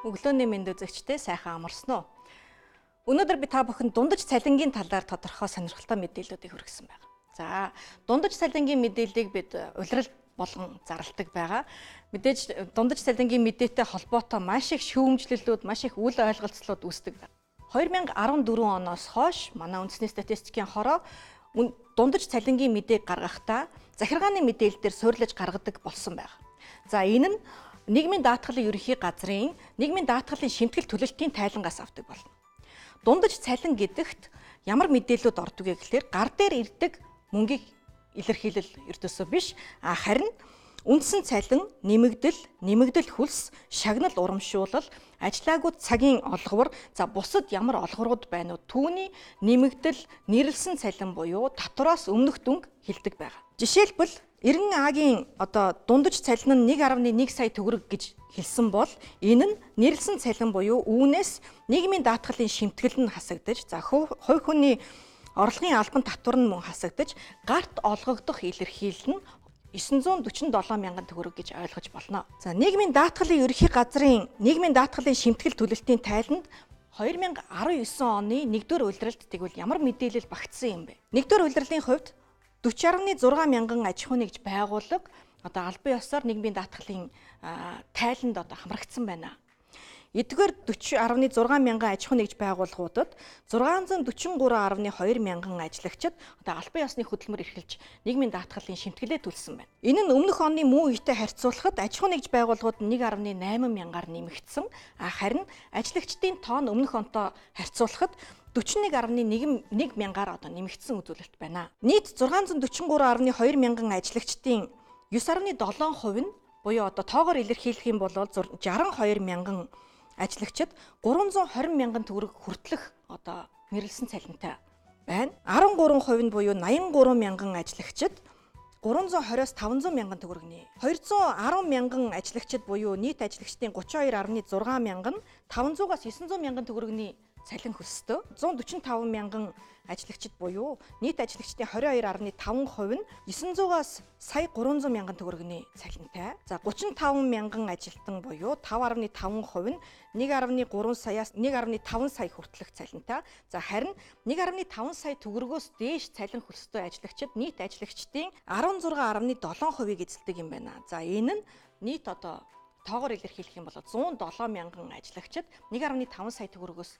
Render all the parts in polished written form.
Өглөөний мэнд үзэгчдээ сайхан амарсан уу? Өнөөдөр би та бүхэнд дундаж цалингийн талаар тодорхой сонирхолтой мэдээллүүдийг хүргэсэн байна. За, дундаж цалингийн мэдээллийг бид улирал болгон зарладаг байгаа. Мэдээж дундаж цалингийн мэдээтэй холбоотой маш их шүүмжлэлүүд, маш их үл ойлголцлууд үүсдэг байна. 2014 оноос хойш манай үндэсний статистикийн хороо дундаж цалингийн мэдээг гаргахдаа захиргааны мэдээлэл дээр суйрлаж гаргадаг болсон байна. За, энэ нь нийгмийн даатгалын ерөнхий газрын нийгмийн даатгалын шимтгэл төлөлтийн тайлангаас авдаг болно. Дундаж цалин гэдэгт ямар мэдээллүүд ордог вэ гэхээр гар дээр ирдэг мөнгийг илэрхийлэл ердөөсөө биш, харин үндсэн цалин, нэмэгдэл хөлс, шагнал урамшуулал, ажиллаагүй цагийн олговор, бусад ямар олгорууд байна уу? Түүний нэмэгдэл, нэрлсэн цалин буюу татвараас өмнөх дүнг хэлдэг байгаа. Жишээлбэл 90 А-гийн дундаж цалин нь 1.1 сая төгрөг гэж хэлсэн бол энэ нь нэрлсэн цалин буюу үүнээс нийгмийн даатгалын шимтгэл нь хасагдаж, хувь хүний орлогын албан татвар нь мөн хасагдаж, гарт олгогдох илэрхийлэл нь 947 мянган төгрөг гэж ойлгож болно. За, нийгмийн даатгалын ерөнхий газрын нийгмийн даатгалын шимтгэл төлөлтийн тайланд 2019 оны 1-р улиралд тэгвэл ямар мэдээлэл багтсан юм бэ? 1-р улирлын хувьд 40.6 мянган аж ахуй нэгж байгууллага албан ёсоор нийгмийн даатгалын тайланд хамрагдсан байна. Эдгээр 40.6 мянган аж ахуй нэгж байгууллагуудад 643.2 мянган ажлагчид албан ёсны хөдөлмөр эрхэлж нийгмийн даатгалын шимтгэлээ төлсөн байна. Энэ нь өмнөх оны мөн үетэй харьцуулахад аж ахуй нэгж байгууллагууд 1.8 мянгаар нэмэгдсэн. Харин ажлагчдын тоо нь өмнөх онтой харьцуулахад 41.1 мянгаар нэмэгдсэн үзүүлэлт байна. Нийт 643.2 мянган ажлагчдын 9.7% нь буюу тоогоор илэрхийлэх юм бол 62 мянган ажлагчид 320 мянган төгрөг хүртэлх нэрлсэн цалинтай байна. 13% нь буюу 83 мянган ажлагчид 320-оос 500 мянган төгрөгний 210 мянган ажлагчид буюу нийт ажлагчдын 32.6 мянган 500-аас 900 мянган төгрөгний цалин хөлстэй. 145 мянган ажлагчид буюу нийт ажлагчдын 22.5% нь 900-аас сая 300 мянган төгрөгний цалинтай. За, 35 мянган ажилтан буюу 5.5% нь 1.3 саяас 1.5 сая хүртэлх цалинтай. За, харин 1.5 сая төгрөгөөс дээш цалин хөлстэй ажлагчид нийт ажлагчдын 16.7%-ийг эзэлдэг юм байна. За, энэ нь нийт тоогоор илэрхийлэх юм бол 107 мянган ажлагчид 1.5 сая төгрөгөөс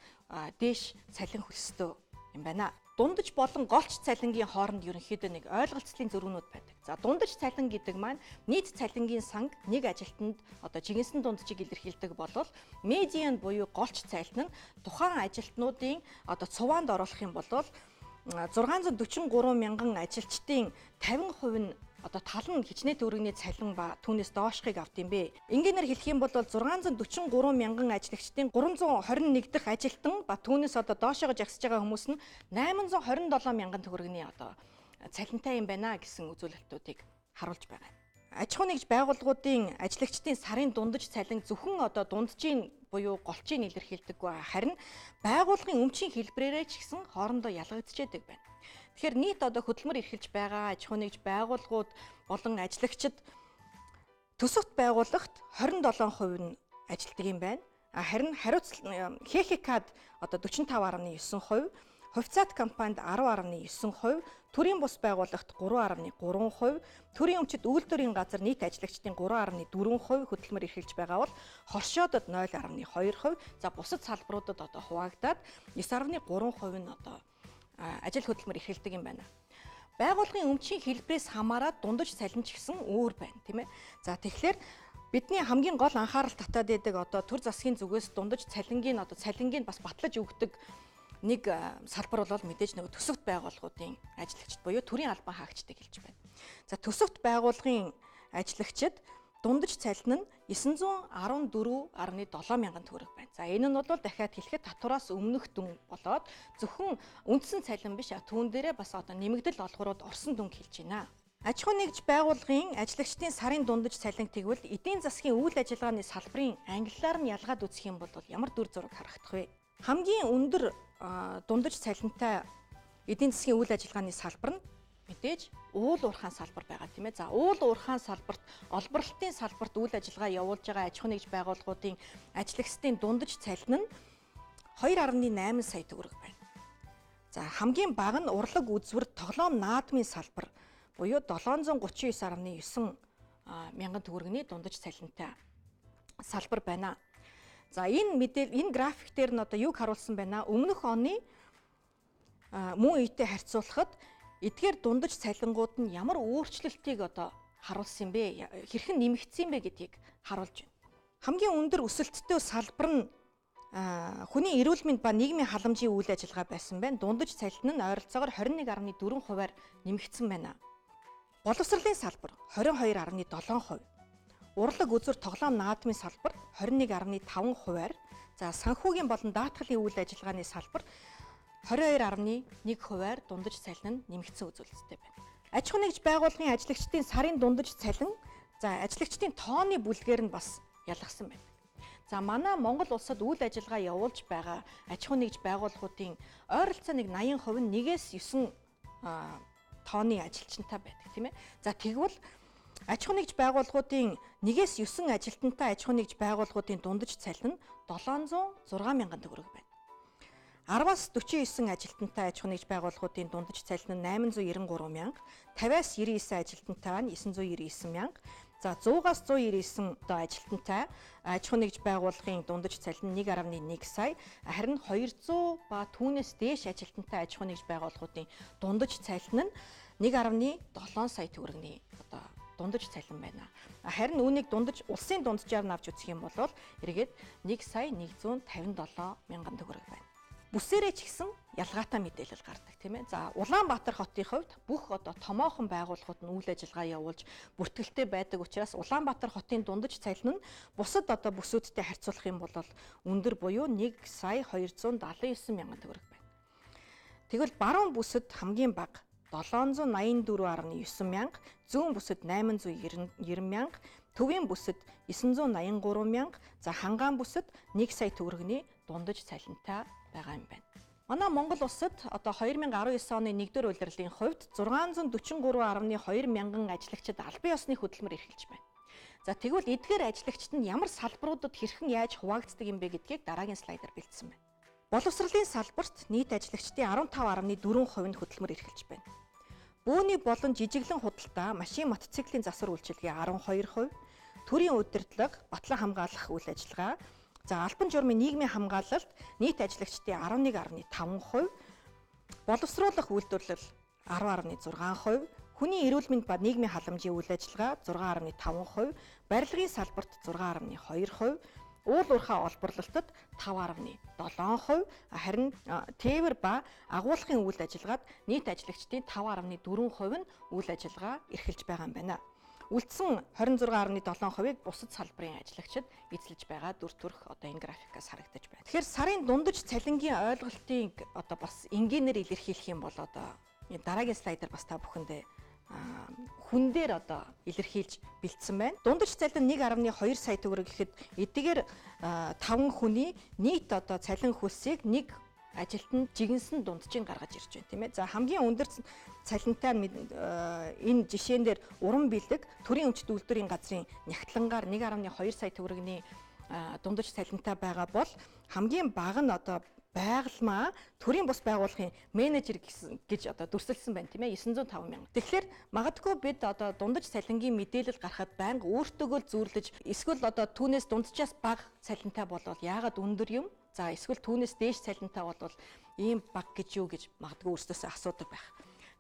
дээш цалин хөлстэй юм байна. Дундаж болон голч цалингийн хооронд ерөнхийдөө нэг ойлголцлын зөрүүнүүд байдаг. За, дундаж цалин гэдэг маань нийт цалингийн санг нэг ажилтнанд жигэнсэн дунджийг илэрхийлдэг болол медиан буюу голч цалин нь тухайн ажилтнуудын цуваанд оруулах юм бол 643 мянган ажилчдын 50% нь тал нь хичнээн төгрөгийн цалин ба түүнээс доошхыг авд юм бэ. Ингээнээр хэлэх юм бол 643 мянган ажлагчдын 321 дахь ажилтан ба түүнээс доошоо жагсаж байгаа хүмүүс нь 827 мянган төгрөгийн цалинтай юм байна гэсэн үзүүлэлтүүдийг харуулж байгаа. Аж ахуй нэгж байгууллагуудын ажлагчдын сарын дундаж цалин зөвхөн дунджийн буюу голчийг илэрхийлдэггүй, харин байгууллагын өмчийн хэлбэрээрээ ч гэсэн хоорондоо ялгагдчихэдэг байна. Тэгэхээр нийт хөдөлмөр эрхэлж байгаа аж ахуй нэгж байгууллагууд болон ажлагчид төсөвт байгууллагт 27% нь ажилтдаг юм байна. Харин ХХК-д 45.9%, хувьцаат компанид 10.9%, төрийн бус байгууллагт 3.3%, төрийн өмчит үйлдвэрийн газар нийт ажлагчдын 3.4% хөдөлмөр эрхэлж байгаа бол хоршоодод 0.2%, бусад салбаруудад хуваагдаад 9.3% нь ажил хөдөлмөр эрхэлдэг юм байна. Байгууллагын өмчийн хэлбэрээс хамаарат дундаж цалин ч гэсэн өөр байна, тийм ээ. За, тэгэхээр бидний хамгийн гол анхаарал татаад байдаг төр засгийн зүгээс дундаж цалингийн бас батлаж өгдөг нэг салбар бол мэдээж төсөвт байгууллагуудын ажлагчид буюу төрийн албан хаагчдыг хэлж байна. За, төсөвт байгууллагын ажлагчид дундаж цалин нь 914.7 мянган төгрөг байна. За, энэ нь бол дахиад хэлэхэд татвараас өмнөх дүн болоод зөвхөн үндсэн цалин биш, түүн дээрээ бас нэмэгдэл олгорууд орсон дүнг хэлж байна. Аж ахуй нэгж байгууллагын ажлагчдын сарын дундаж цалин тэгвэл эдийн засгийн үйл ажиллагааны салбарын ангиллаар нь ялгаад үзэх юм бол ямар дүр зураг харагдах вэ? Хамгийн өндөр дундаж цалинтай эдийн засгийн үйл ажиллагааны салбар нь мэдээж уул уурхайн салбар байгаа тийм ээ. За уул уурхайн салбарт олборлолтын салбарт үйл ажиллагаа явуулж байгаа аж ахуйн нэгж байгууллагуудын ажлагчдын дундаж цалин нь 2.8 сая төгрөг байна. За хамгийн бага нь урлаг үзвэр тоглоом наадмын салбар буюу 739.9 мянган төгрөгийн дундаж цалинтай салбар байна. За энэ график дээр нь одоо юг харуулсан байна? Өмнөх оны мөн үетэй харьцуулахад эдгээр дундаж цалингууд нь ямар өөрчлөлтийг одоо харуулсан юм бэ? Хэрхэн нэмэгдсэн бэ гэдгийг харуулж байна. Хамгийн өндөр өсөлттэй салбар нь хүний эрүүл мэнд ба нийгмийн халамжийн үйл ажиллагаа байсан байна. Дундаж цалин нь ойролцоогоор 21.4%-аар нэмэгдсэн байна. Боловсролын салбар 22.7%. Урлаг үзвэр тоглоом наадмын салбар 21.5%-аар, за санхүүгийн болон даатгалын үйл ажиллагааны салбар 22.1%-аар дундаж цалин нь нэмэгдсэн үзүүлэлттэй байна. Аж ахуйн нэгж байгууллагын ажлагчдын сарын дундаж цалин, за ажлагчдын тооны бүлгээр нь бас ялгсан байна. За манай Монгол улсад үйл ажиллагаа явуулж байгаа аж ахуйн нэгж байгууллагуудын ойролцоо 80% нь 1-9 тооны ажилчинтай байдаг тийм ээ. За тэгвэл аж ахуйн нэгж байгууллагуудын 1-9 ажилтнтай аж ахуйн нэгж байгууллагуудын дундаж цалин нь 706 мянган төгрөг байна. 10-аас 49 ажилтнтай аж ахуйн нэгж байгууллагуудын дундаж цалин нь 893 мянга, 50-аас 99 ажилтнтай нь 999 мянга, за 100-аас 199 одоо ажилтнтай аж ахуйн нэгж байгууллагын дундаж цалин нь 1.1 сая, харин 200 ба түүнээс дээш ажилтнтай аж ахуйн нэгж байгууллагуудын дундаж цалин нь 1.7 сая төгрөгийн одоо дундаж цалин байна. Харин үүнийг улсын дунджаар нь авч үзэх юм бол эргээд 1 сая 157 мянган төгрөг байна. Бүсээрээ ч гэсэн ялгаатай мэдээлэл гардаг тийм ээ. За Улаанбаатар хотын хувьд бүх одоо томоохон байгууллагууд нь үйл ажиллагаа явуулж бүртгэлтэй байдаг учраас Улаанбаатар хотын дундаж цалин нь бусад одоо бүсүүдтэй харьцуулах юм бол өндөр буюу 1 сая 279 мянган төгрөг байна. Тэгвэл баруун бүсэд хамгийн бага 784.9 мянга, зүүн бүсэд 890 мянга, төвийн бүсэд 983 мянга, за хангаан бүсэд 1 сая төгрөгийн дундаж цалинтай байгаа юм байна. Манай Монгол улсад одоо 2019 оны 1-р улирлын хувьд 643.2 мянган ажлагчид албан ёсны хөдөлмөр эрхэлж байна. За тэгвэл эдгээр ажлагчид нь ямар салбаруудад хэрхэн яаж хуваагддаг юм бэ гэдгийг дараагийн слайдаар бэлдсэн байна. Боловсролын салбарт нийт ажлагчдын 15.4% нь хөдөлмөр эрхэлж байна. Бөөний болон жижиглэн худалдаа, машин мотоциклийн засвар үйлчилгээ 12%, төрийн удирдлага, батлан хамгаалах үйл ажиллагаа, за албан журмын нийгмийн хамгаалалт нийт ажлагчдын 11.5%, боловсруулах үйлдвэрлэл 10.6%, хүний эрүүл мэнд ба нийгмийн халамжийн үйл ажиллагаа 6.5%, барилгын салбарт 6.2%, уул уурхай олборлолтод 5.7%, харин тээвэр ба агуулгын үйл ажиллагаад нийт ажлагчдын 5.4% нь үйл ажиллагаа эрхэлж байгаа юм байна. Үлдсэн 26.7%-ыг бусад салбарын ажлагчид эзлэж байгаа дүр төрх одоо энэ графикаас харагдаж байна. Тэгэхээр сарын дундаж цалингийн ойлголтыг одоо бас энгийнээр илэрхийлэх юм бол одоо дараагийн слайдаар бас та бүхэндээ хүн дээр одоо илэрхийлж бэлдсэн байна. Дундаж цалин 1.2 сая төгрөг гэхэд эдгээр 5 хүний нийт одоо цалин хөлсийг нэг ажилтнанд жигэнсэн дунджийн гаргаж ирж байна тийм ээ. За хамгийн өндөр цалинтай энэ жишээн дээр уран бэлэг төрийн өмчт үйлдвэрийн газрын нягтлангаар 1.2 сая төгрөгийн дундаж цалинтай байгаа бол хамгийн бага нь одоо байгалмаа төрийн бус байгууллагын менежер гэж одоо дүрсэлсэн байна тийм ээ 905 мянга. Тэгэхээр магадгүй бид одоо дундаж цалингийн мэдээлэл гарахад байнга өөртөөгөө зүүрлэж эсвэл одоо түүнээс дунджаас бага цалинтай болвол яагаад өндөр юм? За эсвэл түүнээс дээш цалинтай болвол ийм бага гэж юу гэж магадгүй өөрсдөөсөө асуудаг байх.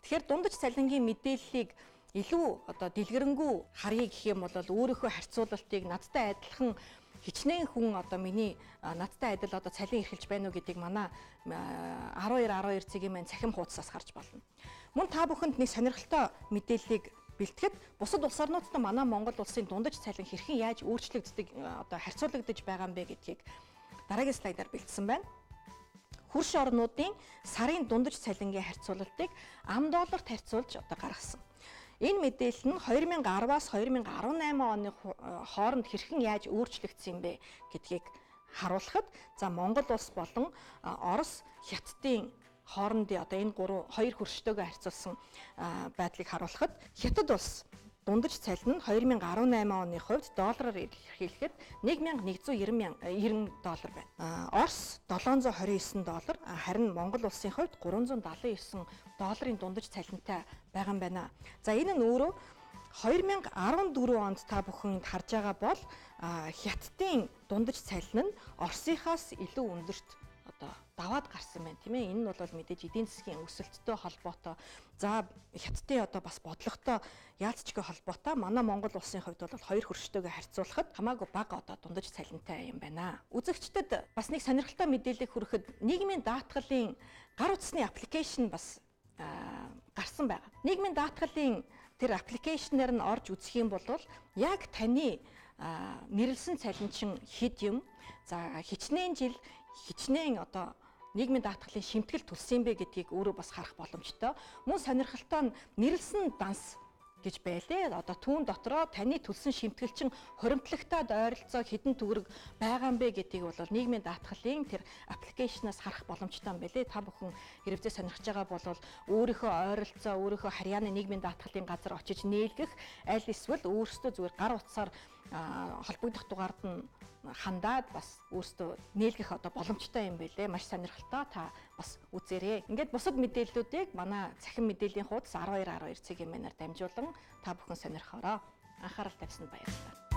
Тэгэхээр дундаж цалингийн мэдээллийг илүү одоо дэлгэрэнгүй харъя гэх юм бол өөрийнхөө харьцуулалтыг надтай адилхан хичнээн хүн одоо миний надтай адил одоо цалин эрхэлж байна уу гэдгийг манай 12 цагийн маань цахим хуудасаас харж болно. Мөн та бүхэнд нэг сонирхолтой мэдээллийг бэлтгэхэд бусад улс орнуудтай манай Монгол улсын дундаж цалин хэрхэн яаж өөрчлөгддөг одоо харьцуулагдаж байгаа юм бэ гэдгийг дараагийн слайдаар бэлдсэн байна. Хөрш орнуудын сарын дундаж цалингийн харьцуулалтыг ам долларт харьцуулж одоо гаргасан. Энэ мэдээлэл нь 2010-аас 2018 оны хооронд хэрхэн яаж өөрчлөгдсөн юм бэ гэдгийг харуулхад за Монгол улс болон Орос, Хятадын хоорондын одоо энэ хоёр хөрштөөгөө харьцуулсан байдлыг харуулхад Хятад улс дундаж цалин нь 2018 оны хувьд доллараар илэрхийлэхэд $1190 байна. Орос $729, харин Монгол улсын хувьд $379 дундаж цалинтай байгаа юм байна. За энэ нь өөрөө 2014 онд та бүхэнд харж байгаа бол Хятадын дундаж цалин нь Оросынхаас илүү өндөрт одоо даваад гарсан байна тийм ээ. Энэ нь бол мэдээж эдийн засгийн өсөлттэй холбоотой. За Хятадын одоо бас бодлоготой яалтчгүй холбоотой. Манай Монгол улсын хувьд бол хоёр хөрштөөгөө харьцуулахад хамаагүй бага одоо дундаж цалинтай юм байна. Үзэгчдэд бас нэг сонирхолтой мэдээлэл хүрэхэд нийгмийн даатгалын гар утасны аппликейшн бас гарсан байгаа. Нийгмийн даатгалын тэр аппликейшнээр нь орж үзэх юм бол яг таны нэрлсэн цалинчин хэд юм. За хичнээн жил хичнээн одоо нийгмийн даатгалын шимтгэл төлсөн бэ гэдгийг өөрөө бас харах боломжтой. Мөн сонирхолтой нь нэрлсэн данс гэж байлээ. Одоо түүн дотроо таны төлсөн шимтгэлчин хуримтлагтад ойролцоо хэдэн төгрөг байгаа юм бэ гэдгийг бол нийгмийн даатгалын тэр аппликейшнаас харах боломжтой юм байлээ. Та бүхэн хэрэгцээ сонирхож байгаа бол өөрийнхөө ойролцоо, өөрийнхөө харьяаны нийгмийн даатгалын газар очиж нээлгэх, аль эсвэл өөрсдөө зүгээр гар утсаар холбогдох дугаард нь хандаад бас өөрсдөө нээлгэх одоо боломжтой юм байлээ. Маш сонирхолтой, та бас үзээрэй. Ингээд бусад мэдээллүүдийг манай цахим мэдээллийн хуудас 1212 цагийн мэнээр дамжуулан та бүхэн сонирхороо. Анхаарал тавьсанд баярлалаа.